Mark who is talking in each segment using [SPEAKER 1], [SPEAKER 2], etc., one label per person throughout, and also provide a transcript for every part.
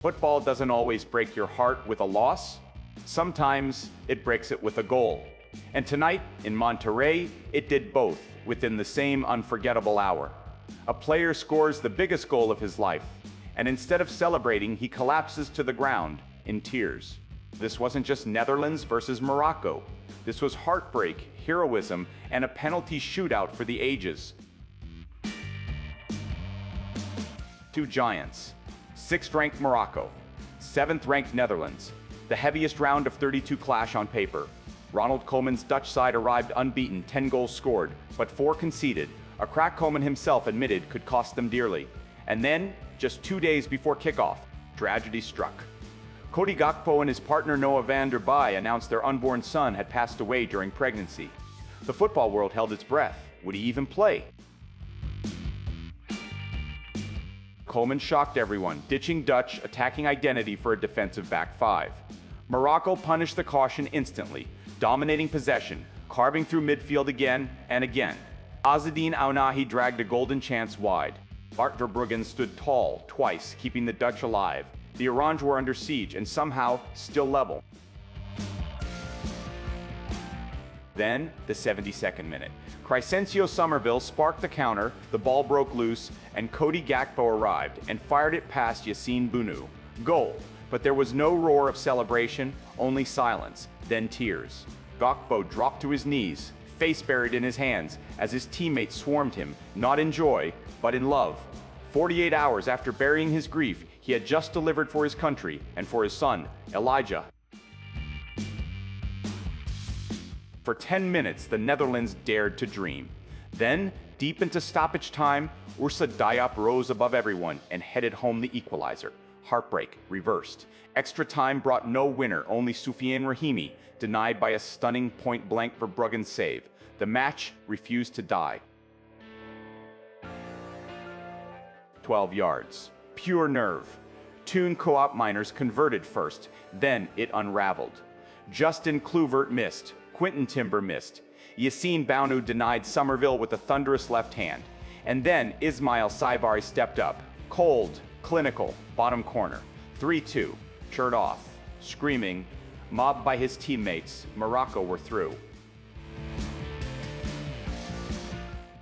[SPEAKER 1] Football doesn't always break your heart with a loss. Sometimes it breaks it with a goal. And tonight, in Monterrey, it did both within the same unforgettable hour. A player scores the biggest goal of his life, and instead of celebrating, he collapses to the ground in tears. This wasn't just Netherlands versus Morocco. This was heartbreak, heroism, and a penalty shootout for the ages. Two giants. 6th-ranked Morocco, 7th-ranked Netherlands. The heaviest round of 32 clash on paper. Ronald Koeman's Dutch side arrived unbeaten, 10 goals scored, but 4 conceded. A crack Koeman himself admitted could cost them dearly. And then, just 2 days before kickoff, tragedy struck. Cody Gakpo and his partner Noah van der Bie announced their unborn son had passed away during pregnancy. The football world held its breath. Would he even play? Koeman shocked everyone, ditching Dutch attacking identity for a defensive back five. Morocco punished the caution instantly, dominating possession, carving through midfield again and again. Azzedine Ounahi dragged a golden chance wide. Bart Verbruggen stood tall twice, keeping the Dutch alive. The Orange were under siege and somehow still level. Then, the 72nd minute. Crescencio Somerville sparked the counter, the ball broke loose, and Cody Gakpo arrived and fired it past Yassine Bounou. Goal. But there was no roar of celebration, only silence, then tears. Gakpo dropped to his knees, face buried in his hands, as his teammates swarmed him, not in joy, but in love. 48 hours after burying his grief, he had just delivered for his country and for his son, Elijah. For 10 minutes, the Netherlands dared to dream. Then, deep into stoppage time, Ursa Diop rose above everyone and headed home the equalizer. Heartbreak reversed. Extra time brought no winner, only Soufiane Rahimi, denied by a stunning point-blank Verbruggen save. The match refused to die. 12 yards. Pure nerve. Toon co-op miners converted first, then it unraveled. Justin Kluivert missed. Quinton Timber missed. Yassine Bounou denied Somerville with a thunderous left hand. And then Ismail Saibari stepped up. Cold, clinical, bottom corner. 3-2. Shirt off. Screaming. Mobbed by his teammates, Morocco were through.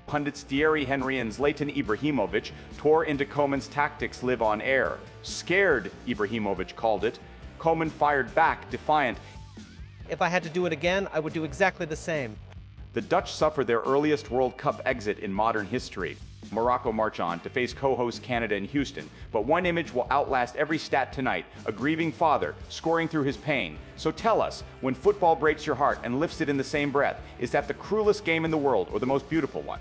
[SPEAKER 1] Pundits Thierry Henry and Zlatan Ibrahimovic tore into Koeman's tactics live on air. Scared, Ibrahimovic called it. Koeman fired back, defiant.
[SPEAKER 2] If I had to do it again, I would do exactly the same.
[SPEAKER 1] The Dutch suffer their earliest World Cup exit in modern history. Morocco march on to face co-host Canada in Houston, but one image will outlast every stat tonight, a grieving father scoring through his pain. So tell us, when football breaks your heart and lifts it in the same breath, is that the cruelest game in the world or the most beautiful one?